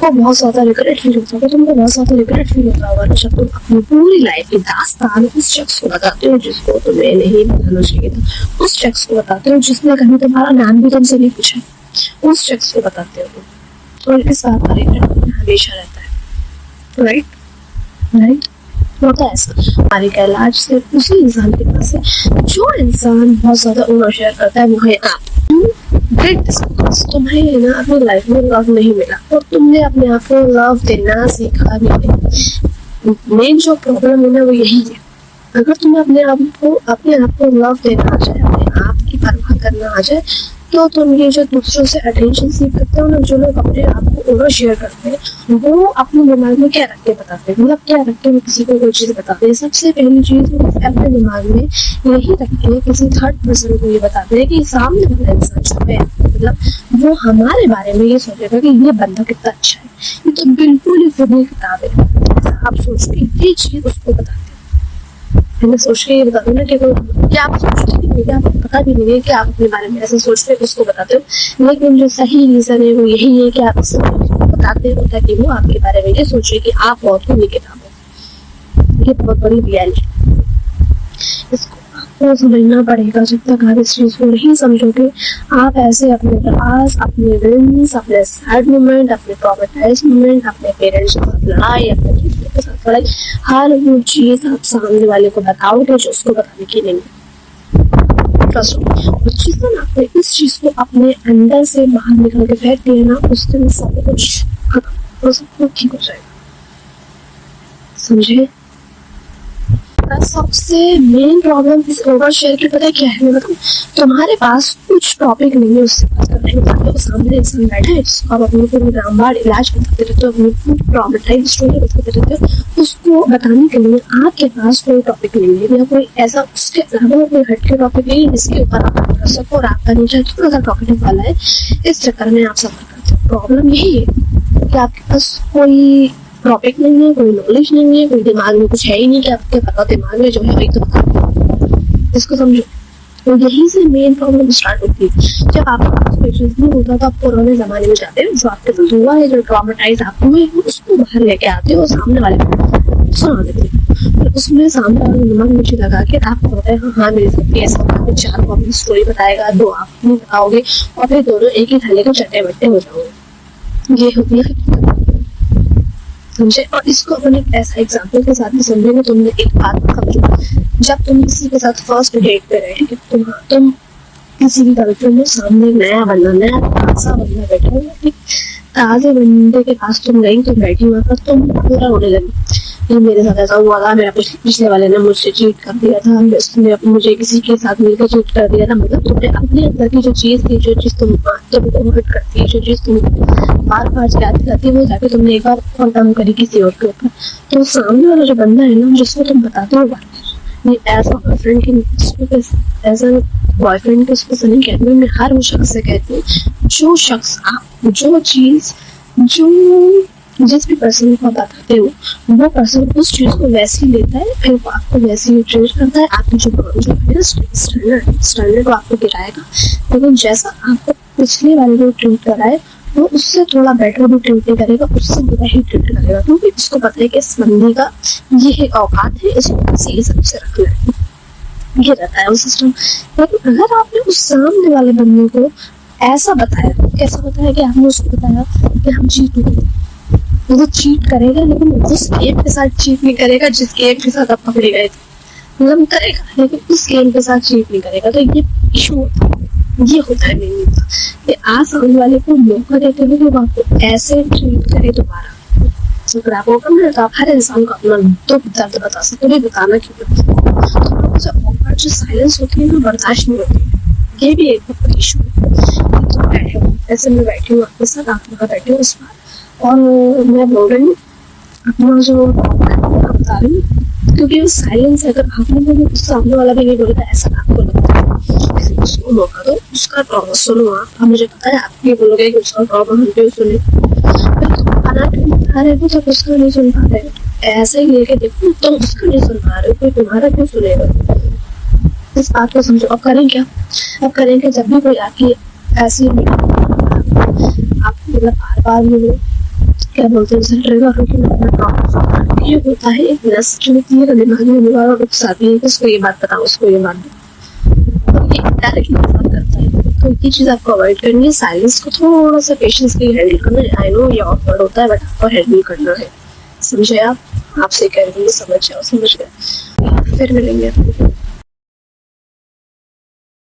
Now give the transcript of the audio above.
तुमको बहुत ज्यादा रिग्रेट फील होता होगा, तुमको बहुत ज्यादा रिग्रेट फील होता होगा जब तुम अपनी पूरी लाइफ की दास्तान उस शख्स को बताते हो जिसको तुम्हें नहीं बताना चाहिए था, उस शख्स को बताते हो जिसने कभी तुम्हारा नाम भी तुमसे नहीं पूछा, उस शख्स को बताते हो। और इस बात का रिग्रेट हमेशा रहता है। राइट होता है ऐसा। हमारी इलाज सिर्फ उसी इंसान के पास है जो इंसान बहुत ज्यादा ओवर शेयर करता है, वो है आप। तुम्हें है ना अपनी लाइफ में लव नहीं मिला और तुमने अपने आप को लव देना सीखा भी नहीं। मेन जो प्रॉब्लम है ना वो यही है। अगर तुम्हें अपने आप को लव देना आ जाए, अपने आप की परवाह करना आ जाए, तो तुम ये जो दूसरों से अटेंशन सीख करते हो ना, जो लोग अपने आप को ओवर शेयर करते हैं, वो अपने दिमाग में क्या रख के बताते हैं, मतलब क्या रख के वो किसी को कोई चीज बताते हैं। सबसे पहली चीज वो अपने दिमाग में यही रख के किसी थर्ड पर्सन को ये बताते हैं कि सामने वाला इंसान जो है, मतलब वो हमारे बारे में ये सोचेगा कि ये बंदा कितना अच्छा है। ये तो बिल्कुल ही खुद ही किताब है। आप सोच के ये चीज उसको बताते हैं। मैंने सोच के ये बता दूं ना कि क्या आप सोचते हैं, क्या आपको पता भी नहीं है कि आप अपने बारे में ऐसा सोचते हो, उसको बताते हो। लेकिन जो सही रीजन है वो यही है कि आप उसको बताते हो ताकि वो आपके बारे में ये सोचे कि आप बहुत ही किताब हो। ये बहुत बड़ी रियलिटी, इसको आपको समझना पड़ेगा। जब तक आप इस चीज को नहीं समझोगे, आप ऐसे अपने प्रयास, अपने विन्स, अपने सैड मोमेंट, अपने ट्रॉमेटाइज मोमेंट, अपने पेरेंट्स के साथ लड़ाई, अपने दोस्तों के साथ लड़ाई, हर वो चीज आप सामने वाले को बताओगे जो उसको बताने की नहीं। जिस दिन आपने इस चीज को अपने अंदर से बाहर निकाल के फेंक दिया ना, उस दिन सब कुछ ठीक हो जाएगा। समझे? सबसे मेन प्रॉब्लम इस ओवर शेयर की पता है क्या है? मतलब तुम्हारे पास कुछ टॉपिक नहीं है उससे बात करने के बाद, तो सामने इंसान बैठा है जिसको आप अपने पूरे रामबाण इलाज बताते रहते हो, अपनी ट्रॉमेटाइज स्टोरी बताते रहते हो, उसको बताने के लिए आपके पास कोई टॉपिक नहीं है या कोई ऐसा उसके अलावा कोई हटके टॉपिक नहीं है जिसके ऊपर आप बात कर सको और आपका नीचे थोड़ा सा टॉपिक वाला है। इस चक्कर में आप सफर करते हो। प्रॉब्लम यही है कि आपके पास कोई टॉपिक नहीं है, कोई नॉलेज नहीं है, कोई दिमाग में कुछ है ही नहीं कि आपके पता दिमाग में जो है वही तो बता। इसको समझो। तो यही से मेन प्रॉब्लम स्टार्ट होती है। जब आपके पास पेशेंस नहीं होता तो आप पुराने जमाने में जाते हो, जो आपके साथ हुआ है, जो ट्रॉमेटाइज आप हुए हैं, उसको बाहर लेके आते हो, सामने वाले को सुना देते हो। तो उसमें सामने वाले दिमाग नीचे लगा के आपको होता है हाँ मेरे साथ भी ऐसा होता है, 4 को अपनी स्टोरी बताएगा, 2 आप नहीं बताओगे और फिर दोनों एक ही थाली के चट्टे बट्टे हो जाओगे। ये होती है, समझे? और इसको अपने ऐसा एग्जाम्पल के साथ भी समझेंगे। तुमने एक बात समझो, जब तुम किसी के साथ फर्स्ट डेट पे रहे, तुम किसी की गर्लफ्रेंड में सामने नया ताजा बंदा बैठा हुआ, ठीक, ताजे बंदे के पास तुम गई, तुम बैठी हुआ था, तुम पूरा रोने लगी, ये मेरे साथ ऐसा हुआ था, मेरा पिछले वाले ने मुझसे चीट कर दिया था, उसने मुझे किसी के साथ मिलकर चीट कर दिया था। मतलब तुमने अपने अंदर की जो चीज थी, जो चीज तुमको हर्ट करती है, जो चीज तुम बार बार याद करती है, वो जाके तुमने एक बार और काम करी किसी और के ऊपर। तो सामने वाला जो बंदा है ना, जिसको तुम बताते हो ये एज अ बॉयफ्रेंड की, एज अ बॉयफ्रेंड की उसको सनी कहती हूँ मैं, हर वो शख्स से कहती हूँ जो शख्स आप जो चीज जो जिस भी पर्सन को बताते हो, वो पर्सन उस चीज को वैसे ही लेता है, फिर वो आपको वैसे ही ट्रीट करता है। आपकी जो है स्टैंडर्ड वो आपको गिराएगा, लेकिन जैसा आपको पिछले वाले को ट्रीट करा है वो उससे थोड़ा बेटर भी ट्रीट नहीं करेगा, उससे बुरा ही ट्रीट करेगा, क्योंकि उसको पता है कि इस बंदी का ये औकात है, इसको किसी हिसाब से रखना है। ये रहता है वो सिस्टम। लेकिन अगर आपने उस सामने वाले बंदे को ऐसा बताया, कैसा बताया कि आपने उसको बताया कि हम चीट नहीं, वो चीट करेगा लेकिन उस गेम के साथ चीट नहीं करेगा जिस गेम के साथ आप पकड़े गए थे। मतलब करेगा लेकिन उस गेम के साथ चीट नहीं करेगा। तो ये इशू होता है, ये होता है मेरे लिए। आप सामने वाले को मौका देते हो कि वो आपको ऐसे ट्रीट करे दोबारा। अगर आप मौका मिले तो आप हर इंसान को अपना दुख दर्द बता सकते हो, बताना क्यों जो साइलेंस होती है ना बर्दाश्त नहीं होती। ये भी एक बहुत इशू है। तो बैठे हो, ऐसे मैं बैठी हूँ आपके साथ, आप वहाँ बैठे हो इस बार, और मैं बोल रही हूँ अपना जो बता रही हूँ, क्योंकि वो साइलेंस है। अगर आपने बोले तो सामने वाला भी नहीं बोलेगा, ऐसा आपको लगता है। उसको मौका दो, उसका ट्रॉमा सुनो। आप मुझे पता है आप ये बोलोगे कि उसका ट्रॉमा हम क्यों सुने, जब उसका नहीं सुन पा रहे, ऐसे ही लेके देखो तुम उसका नहीं सुन पा रहे हो, कोई तुम्हारा क्यों सुनेगा? इस बात को समझो। अब करें क्या? अब करेंगे जब भी कोई आपकी ऐसी आप मतलब बार बार क्या बोलते हैं उसे, ट्रिगर होकर अपना काम ये होता है। एक नस जो होती है दिमाग में दीवार और उकसाती है कि उसको ये बात बताओ, उसको ये बात बताओ, तो ये डायरेक्टली ऑफर करता है। तो ये चीज़ आपको अवॉइड करनी है। साइलेंस को थोड़ा सा पेशेंस के हैंडल करना है। आई नो ये ऑफवर्ड होता है बट आपको हैंडल करना है, समझे? आप आपसे कह रही हूँ समझ जाओ, समझ गए। फिर मिलेंगे।